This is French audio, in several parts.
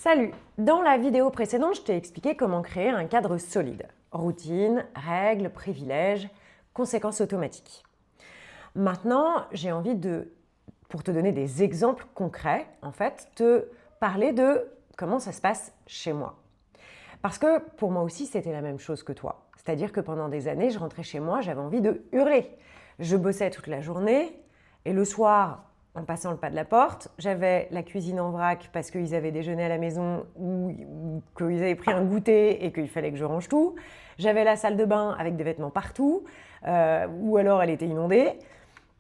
Salut! Dans la vidéo précédente, je t'ai expliqué comment créer un cadre solide. Routine, règles, privilèges, conséquences automatiques. Maintenant, j'ai envie pour te donner des exemples concrets, en fait, te parler de comment ça se passe chez moi. Parce que pour moi aussi, c'était la même chose que toi. C'est-à-dire que pendant des années, je rentrais chez moi, j'avais envie de hurler. Je bossais toute la journée et le soir, en passant le pas de la porte, j'avais la cuisine en vrac parce qu'ils avaient déjeuné à la maison ou qu'ils avaient pris un goûter et qu'il fallait que je range tout. J'avais la salle de bain avec des vêtements partout ou alors elle était inondée.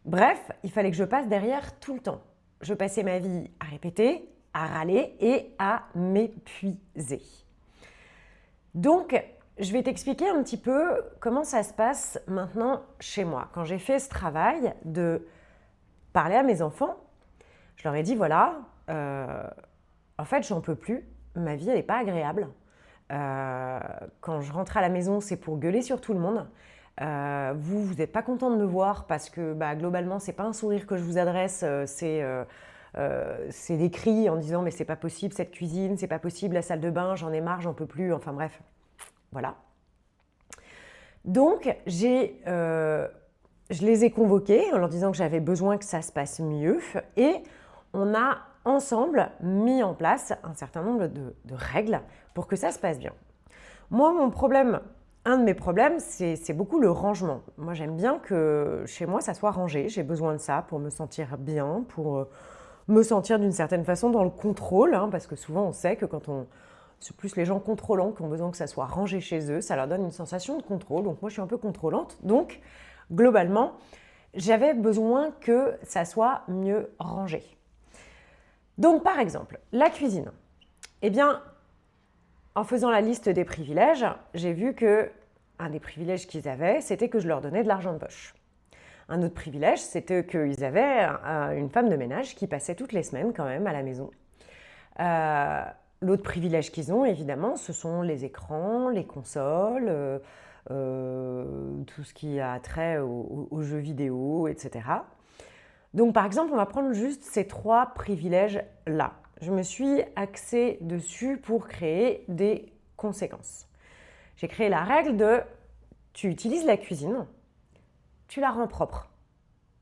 Bref, il fallait que je passe derrière tout le temps. Je passais ma vie à répéter, à râler et à m'épuiser. Donc, je vais t'expliquer un petit peu comment ça se passe maintenant chez moi. Quand j'ai fait ce travail de parler à mes enfants, je leur ai dit voilà, en fait, j'en peux plus, ma vie, elle n'est pas agréable. Quand je rentre à la maison, c'est pour gueuler sur tout le monde. Vous n'êtes pas content de me voir parce que globalement, c'est pas un sourire que je vous adresse, c'est des cris en disant mais c'est pas possible cette cuisine, c'est pas possible la salle de bain, j'en ai marre, j'en peux plus, enfin bref, voilà. Donc je les ai convoqués en leur disant que j'avais besoin que ça se passe mieux et on a ensemble mis en place un certain nombre de règles pour que ça se passe bien. Moi, un de mes problèmes, c'est beaucoup le rangement. Moi, j'aime bien que chez moi, ça soit rangé. J'ai besoin de ça pour me sentir bien, pour me sentir d'une certaine façon dans le contrôle, parce que souvent, on sait que c'est plus les gens contrôlants qui ont besoin que ça soit rangé chez eux, ça leur donne une sensation de contrôle. Donc moi, je suis un peu contrôlante. Donc, globalement, j'avais besoin que ça soit mieux rangé. Donc, par exemple, la cuisine. Eh bien, en faisant la liste des privilèges, j'ai vu qu'un des privilèges qu'ils avaient, c'était que je leur donnais de l'argent de poche. Un autre privilège, c'était qu'ils avaient une femme de ménage qui passait toutes les semaines quand même à la maison. L'autre privilège qu'ils ont, évidemment, ce sont les écrans, les consoles, tout ce qui a trait aux jeux vidéo, etc. Donc, par exemple, on va prendre juste ces 3 privilèges-là. Je me suis axée dessus pour créer des conséquences. J'ai créé la règle de tu utilises la cuisine, tu la rends propre,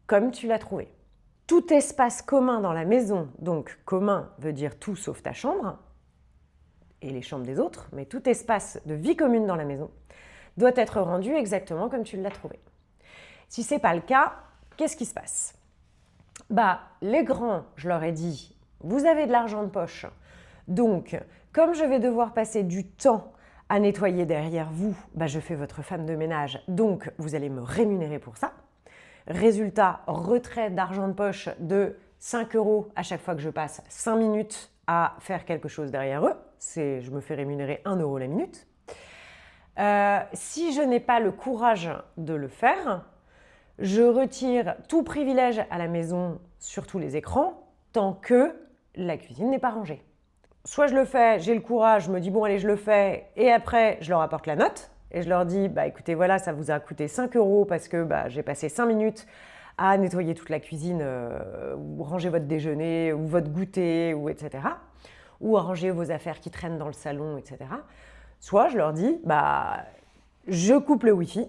comme tu l'as trouvée. Tout espace commun dans la maison, donc commun veut dire tout sauf ta chambre et les chambres des autres, mais tout espace de vie commune dans la maison doit être rendu exactement comme tu l'as trouvé. Si ce n'est pas le cas, qu'est-ce qui se passe ? Les grands, je leur ai dit, vous avez de l'argent de poche, donc comme je vais devoir passer du temps à nettoyer derrière vous, je fais votre femme de ménage, donc vous allez me rémunérer pour ça. Résultat, retrait d'argent de poche de 5 € à chaque fois que je passe 5 minutes à faire quelque chose derrière eux. Je me fais rémunérer 1 € la minute. Si je n'ai pas le courage de le faire, je retire tout privilège à la maison sur tous les écrans tant que la cuisine n'est pas rangée. Soit je le fais, j'ai le courage, je me dis bon allez je le fais et après je leur apporte la note et je leur dis écoutez voilà ça vous a coûté 5 € parce que j'ai passé 5 minutes à nettoyer toute la cuisine ou ranger votre déjeuner ou votre goûter ou etc. ou à ranger vos affaires qui traînent dans le salon etc. Soit je leur dis je coupe le Wi-Fi.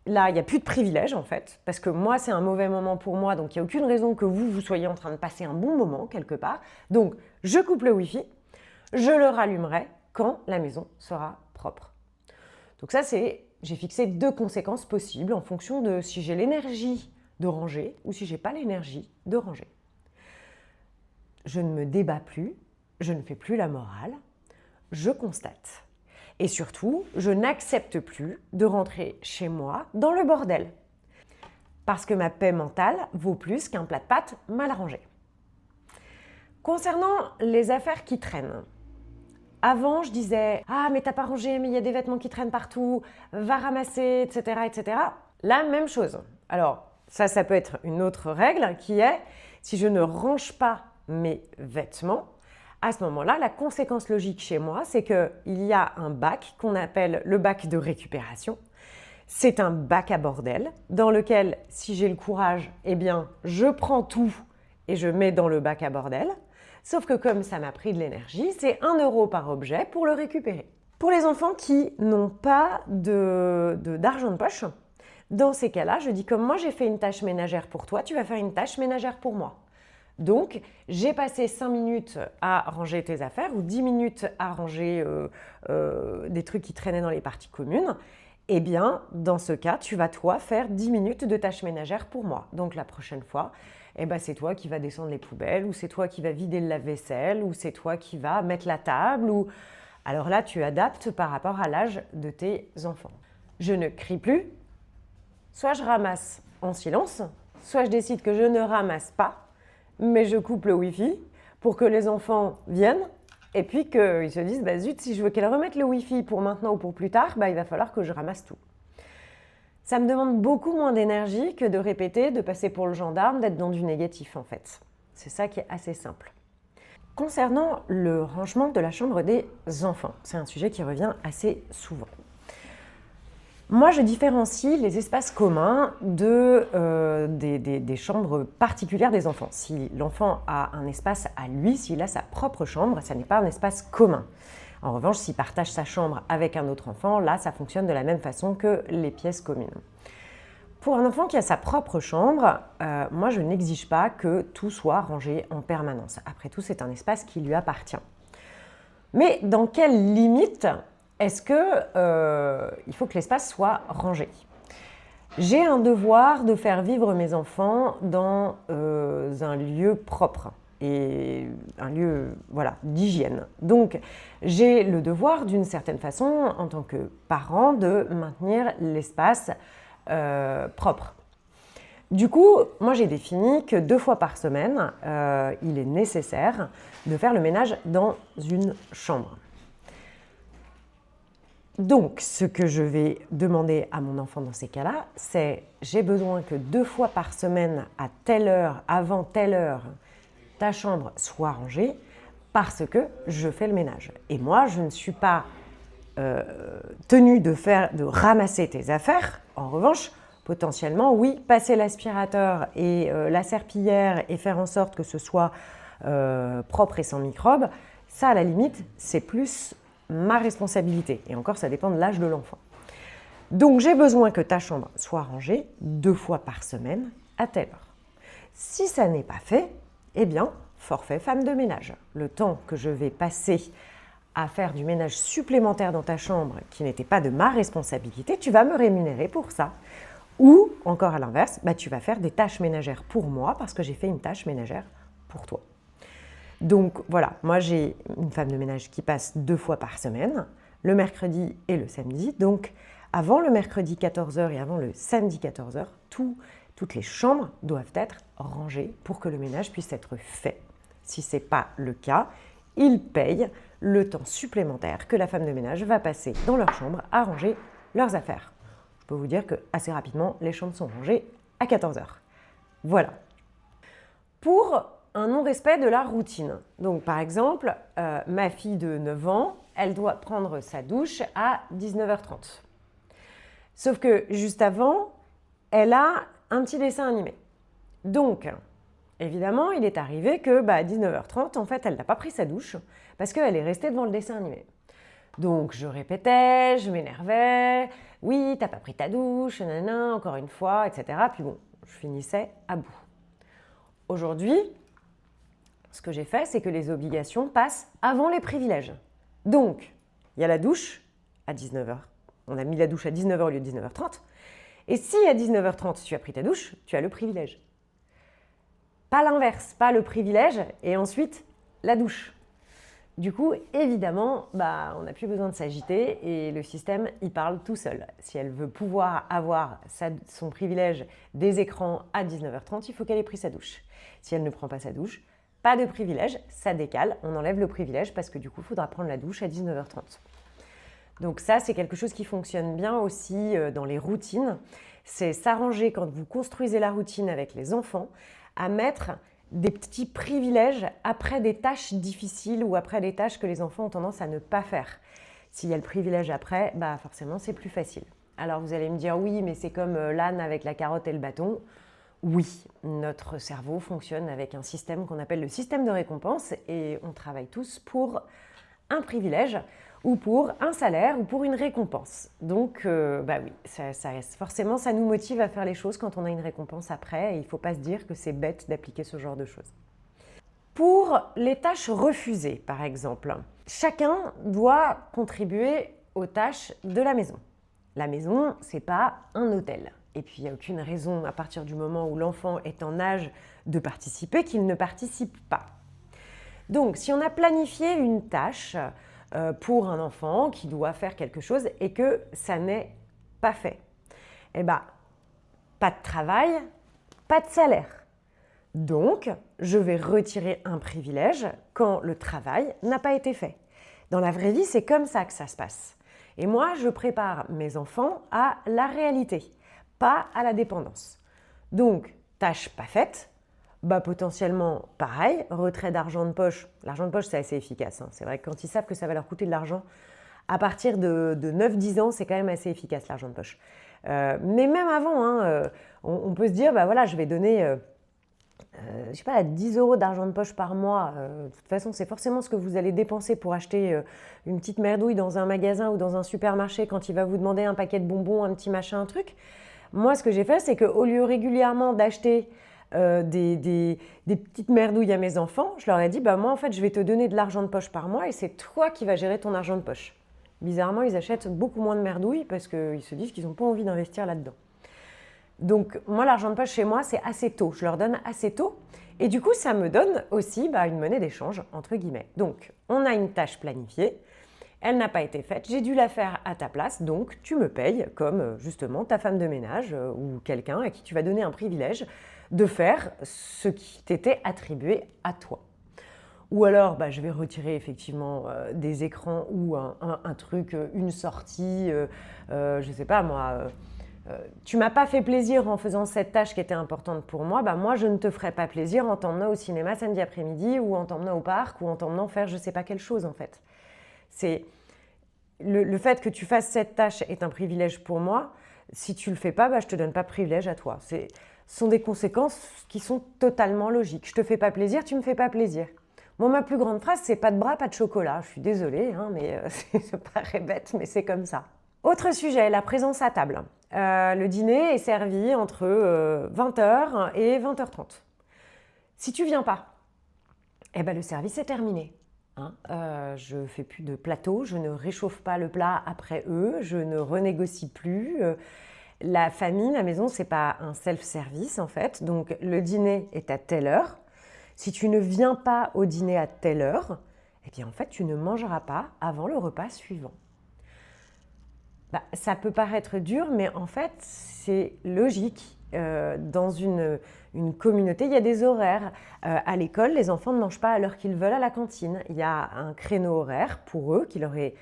Là, il n'y a plus de privilèges en fait, parce que moi, c'est un mauvais moment pour moi, donc il n'y a aucune raison que vous soyez en train de passer un bon moment quelque part. Donc, je coupe le Wi-Fi, je le rallumerai quand la maison sera propre. Donc ça, j'ai fixé 2 conséquences possibles en fonction de si j'ai l'énergie de ranger ou si je n'ai pas l'énergie de ranger. Je ne me débat plus, je ne fais plus la morale, je constate. Et surtout, je n'accepte plus de rentrer chez moi dans le bordel. Parce que ma paix mentale vaut plus qu'un plat de pâtes mal rangé. Concernant les affaires qui traînent, avant je disais « Ah mais t'as pas rangé, mais il y a des vêtements qui traînent partout, va ramasser, etc. etc. » La même chose. Alors ça peut être une autre règle qui est si je ne range pas mes vêtements, à ce moment-là, la conséquence logique chez moi, c'est qu'il y a un bac qu'on appelle le bac de récupération. C'est un bac à bordel dans lequel, si j'ai le courage, je prends tout et je mets dans le bac à bordel. Sauf que comme ça m'a pris de l'énergie, c'est 1 euro par objet pour le récupérer. Pour les enfants qui n'ont pas d'argent de poche, dans ces cas-là, je dis comme moi j'ai fait une tâche ménagère pour toi, tu vas faire une tâche ménagère pour moi. Donc, j'ai passé 5 minutes à ranger tes affaires ou 10 minutes à ranger des trucs qui traînaient dans les parties communes. Eh bien, dans ce cas, tu vas toi faire 10 minutes de tâches ménagères pour moi. Donc, la prochaine fois, eh ben, c'est toi qui vas descendre les poubelles ou c'est toi qui vas vider le lave-vaisselle ou c'est toi qui vas mettre la table. Alors là, tu adaptes par rapport à l'âge de tes enfants. Je ne crie plus. Soit je ramasse en silence, soit je décide que je ne ramasse pas, mais je coupe le Wi-Fi pour que les enfants viennent et puis qu'ils se disent bah zut, si je veux qu'elle remette le Wi-Fi pour maintenant ou pour plus tard, bah, il va falloir que je ramasse tout. Ça me demande beaucoup moins d'énergie que de répéter, de passer pour le gendarme, d'être dans du négatif en fait. C'est ça qui est assez simple. Concernant le rangement de la chambre des enfants, c'est un sujet qui revient assez souvent. Moi, je différencie les espaces communs des chambres particulières des enfants. Si l'enfant a un espace à lui, s'il a sa propre chambre, ça n'est pas un espace commun. En revanche, s'il partage sa chambre avec un autre enfant, là, ça fonctionne de la même façon que les pièces communes. Pour un enfant qui a sa propre chambre, moi, je n'exige pas que tout soit rangé en permanence. Après tout, c'est un espace qui lui appartient. Mais dans quelles limites est-ce qu'il faut que l'espace soit rangé? J'ai un devoir de faire vivre mes enfants dans un lieu propre et un lieu d'hygiène. Donc, j'ai le devoir, d'une certaine façon, en tant que parent, de maintenir l'espace propre. Du coup, moi j'ai défini que 2 fois par semaine, il est nécessaire de faire le ménage dans une chambre. Donc, ce que je vais demander à mon enfant dans ces cas-là, c'est j'ai besoin que 2 fois par semaine, à telle heure, avant telle heure, ta chambre soit rangée parce que je fais le ménage. Et moi, je ne suis pas tenue de ramasser tes affaires. En revanche, potentiellement, oui, passer l'aspirateur et la serpillière et faire en sorte que ce soit propre et sans microbes, ça, à la limite, c'est plus ma responsabilité. Et encore, ça dépend de l'âge de l'enfant. Donc, j'ai besoin que ta chambre soit rangée 2 fois par semaine à telle heure. Si ça n'est pas fait, eh bien, forfait femme de ménage. Le temps que je vais passer à faire du ménage supplémentaire dans ta chambre qui n'était pas de ma responsabilité, tu vas me rémunérer pour ça. Ou, encore à l'inverse, tu vas faire des tâches ménagères pour moi parce que j'ai fait une tâche ménagère pour toi. Donc voilà, moi j'ai une femme de ménage qui passe 2 fois par semaine, le mercredi et le samedi. Donc avant le mercredi 14h et avant le samedi 14h, toutes les chambres doivent être rangées pour que le ménage puisse être fait. Si ce n'est pas le cas, ils payent le temps supplémentaire que la femme de ménage va passer dans leur chambre à ranger leurs affaires. Je peux vous dire que assez rapidement, les chambres sont rangées à 14h. Voilà. Pour un non-respect de la routine. Donc par exemple, ma fille de 9 ans, elle doit prendre sa douche à 19h30. Sauf que juste avant, elle a un petit dessin animé. Donc, évidemment, il est arrivé que à 19h30, en fait, elle n'a pas pris sa douche parce qu'elle est restée devant le dessin animé. Donc je répétais, je m'énervais, oui, t'as pas pris ta douche, nanana, encore une fois, etc. Puis bon, je finissais à bout. Aujourd'hui, ce que j'ai fait, c'est que les obligations passent avant les privilèges. Donc, il y a la douche à 19h. On a mis la douche à 19h au lieu de 19h30. Et si à 19h30, tu as pris ta douche, tu as le privilège. Pas l'inverse, pas le privilège et ensuite la douche. Du coup, évidemment, on n'a plus besoin de s'agiter et le système, il parle tout seul. Si elle veut pouvoir avoir son privilège des écrans à 19h30, il faut qu'elle ait pris sa douche. Si elle ne prend pas sa douche, pas de privilège, ça décale, on enlève le privilège parce que du coup, il faudra prendre la douche à 19h30. Donc ça, c'est quelque chose qui fonctionne bien aussi dans les routines. C'est s'arranger quand vous construisez la routine avec les enfants à mettre des petits privilèges après des tâches difficiles ou après des tâches que les enfants ont tendance à ne pas faire. S'il y a le privilège après, forcément, c'est plus facile. Alors vous allez me dire, oui, mais c'est comme l'âne avec la carotte et le bâton. Oui, notre cerveau fonctionne avec un système qu'on appelle le système de récompense et on travaille tous pour un privilège ou pour un salaire ou pour une récompense. Donc, oui, forcément, ça nous motive à faire les choses quand on a une récompense après et il ne faut pas se dire que c'est bête d'appliquer ce genre de choses. Pour les tâches refusées, par exemple, chacun doit contribuer aux tâches de la maison. La maison, c'est pas un hôtel. Et puis, il n'y a aucune raison, à partir du moment où l'enfant est en âge de participer, qu'il ne participe pas. Donc, si on a planifié une tâche pour un enfant qui doit faire quelque chose et que ça n'est pas fait, eh bien, pas de travail, pas de salaire. Donc, je vais retirer un privilège quand le travail n'a pas été fait. Dans la vraie vie, c'est comme ça que ça se passe. Et moi, je prépare mes enfants à la réalité, pas à la dépendance. Donc, tâche pas faite, potentiellement pareil, retrait d'argent de poche. L'argent de poche, c'est assez efficace. C'est vrai que quand ils savent que ça va leur coûter de l'argent, à partir de 9-10 ans, c'est quand même assez efficace l'argent de poche. Mais même avant, on peut se dire, je vais donner... 10 € d'argent de poche par mois, de toute façon, c'est forcément ce que vous allez dépenser pour acheter une petite merdouille dans un magasin ou dans un supermarché quand il va vous demander un paquet de bonbons, un petit machin, un truc. Moi, ce que j'ai fait, c'est qu'au lieu régulièrement d'acheter des petites merdouilles à mes enfants, je leur ai dit, moi, en fait, je vais te donner de l'argent de poche par mois et c'est toi qui vas gérer ton argent de poche. Bizarrement, ils achètent beaucoup moins de merdouilles parce qu'ils se disent qu'ils n'ont pas envie d'investir là-dedans. Donc, moi, l'argent de poche chez moi, c'est assez tôt. Je leur donne assez tôt. Et du coup, ça me donne aussi une monnaie d'échange, entre guillemets. Donc, on a une tâche planifiée. Elle n'a pas été faite. J'ai dû la faire à ta place. Donc, tu me payes comme, justement, ta femme de ménage ou quelqu'un à qui tu vas donner un privilège de faire ce qui t'était attribué à toi. Ou alors, je vais retirer effectivement des écrans ou un truc, une sortie, je ne sais pas moi... tu m'as pas fait plaisir en faisant cette tâche qui était importante pour moi, moi je ne te ferai pas plaisir en t'emmenant au cinéma samedi après-midi ou en t'emmenant au parc ou en t'emmenant faire je sais pas quelle chose en fait. C'est le fait que tu fasses cette tâche est un privilège pour moi. Si tu le fais pas, je te donne pas de privilège à toi. Ce sont des conséquences qui sont totalement logiques. Je te fais pas plaisir, tu me fais pas plaisir. Moi, ma plus grande phrase, c'est pas de bras, pas de chocolat. Je suis désolée, mais ça paraît bête, mais c'est comme ça. Autre sujet, la présence à table. Le dîner est servi entre 20h et 20h30. Si tu viens pas, le service est terminé. Je ne fais plus de plateau, je ne réchauffe pas le plat après eux, je ne renégocie plus. La famille, la maison, c'est pas un self-service en fait. Donc le dîner est à telle heure. Si tu ne viens pas au dîner à telle heure, en fait tu ne mangeras pas avant le repas suivant. Ça peut paraître dur, mais en fait, c'est logique. Dans une communauté, il y a des horaires. À l'école, les enfants ne mangent pas à l'heure qu'ils veulent à la cantine. Il y a un créneau horaire pour eux qui leur est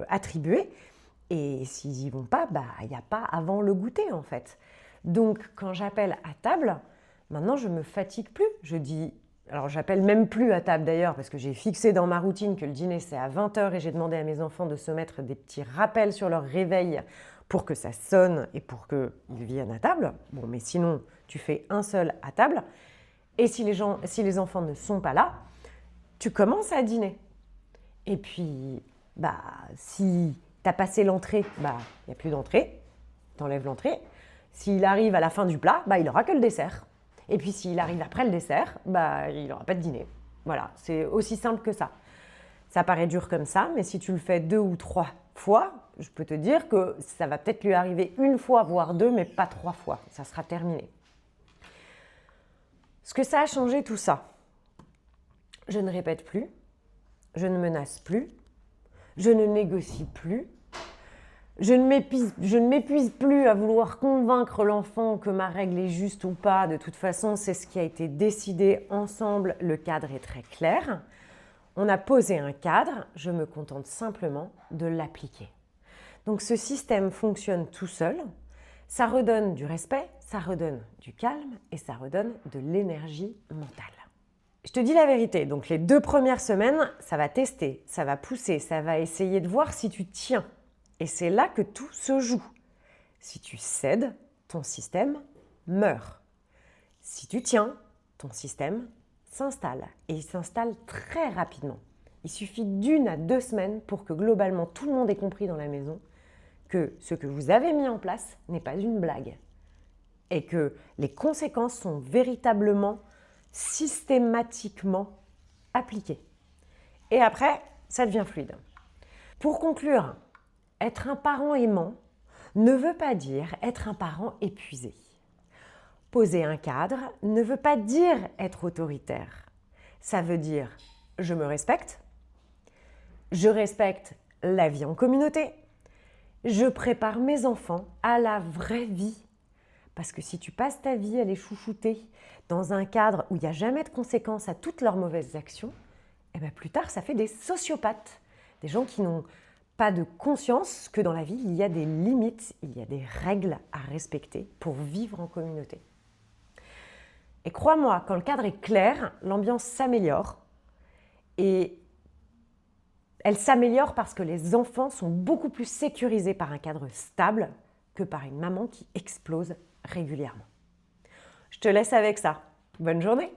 attribué. Et s'ils n'y vont pas, il n'y a pas avant le goûter, en fait. Donc, quand j'appelle à table, maintenant, je ne me fatigue plus. Je dis... Alors, j'appelle même plus à table d'ailleurs parce que j'ai fixé dans ma routine que le dîner c'est à 20h et j'ai demandé à mes enfants de se mettre des petits rappels sur leur réveil pour que ça sonne et pour qu'ils viennent à table. Bon, mais sinon, tu fais un seul à table. Et si les enfants ne sont pas là, tu commences à dîner. Et puis, si tu as passé l'entrée, il n'y a plus d'entrée. Tu enlèves l'entrée. S'il arrive à la fin du plat, il n'aura que le dessert. Et puis s'il arrive après le dessert, il n'aura pas de dîner. Voilà, c'est aussi simple que ça. Ça paraît dur comme ça, mais si tu le fais 2 ou 3 fois, je peux te dire que ça va peut-être lui arriver 1 fois, voire 2, mais pas 3 fois. Ça sera terminé. Ce que ça a changé tout ça, je ne répète plus, je ne menace plus, je ne négocie plus, je ne m'épuise plus à vouloir convaincre l'enfant que ma règle est juste ou pas. De toute façon, c'est ce qui a été décidé ensemble. Le cadre est très clair. On a posé un cadre. Je me contente simplement de l'appliquer. Donc, ce système fonctionne tout seul. Ça redonne du respect, ça redonne du calme et ça redonne de l'énergie mentale. Je te dis la vérité. Donc, les 2 premières semaines, ça va tester, ça va pousser, ça va essayer de voir si tu tiens. Et c'est là que tout se joue. Si tu cèdes, ton système meurt. Si tu tiens, ton système s'installe et il s'installe très rapidement. Il suffit d'1 à 2 semaines pour que globalement tout le monde ait compris dans la maison que ce que vous avez mis en place n'est pas une blague et que les conséquences sont véritablement, systématiquement appliquées. Et après, ça devient fluide. Pour conclure, être un parent aimant ne veut pas dire être un parent épuisé. Poser un cadre ne veut pas dire être autoritaire. Ça veut dire je me respecte, je respecte la vie en communauté, je prépare mes enfants à la vraie vie. Parce que si tu passes ta vie à les chouchouter dans un cadre où il n'y a jamais de conséquences à toutes leurs mauvaises actions, et bien plus tard, ça fait des sociopathes, des gens qui n'ont pas de conscience que dans la vie, il y a des limites, il y a des règles à respecter pour vivre en communauté. Et crois-moi, quand le cadre est clair, l'ambiance s'améliore. Et elle s'améliore parce que les enfants sont beaucoup plus sécurisés par un cadre stable que par une maman qui explose régulièrement. Je te laisse avec ça. Bonne journée!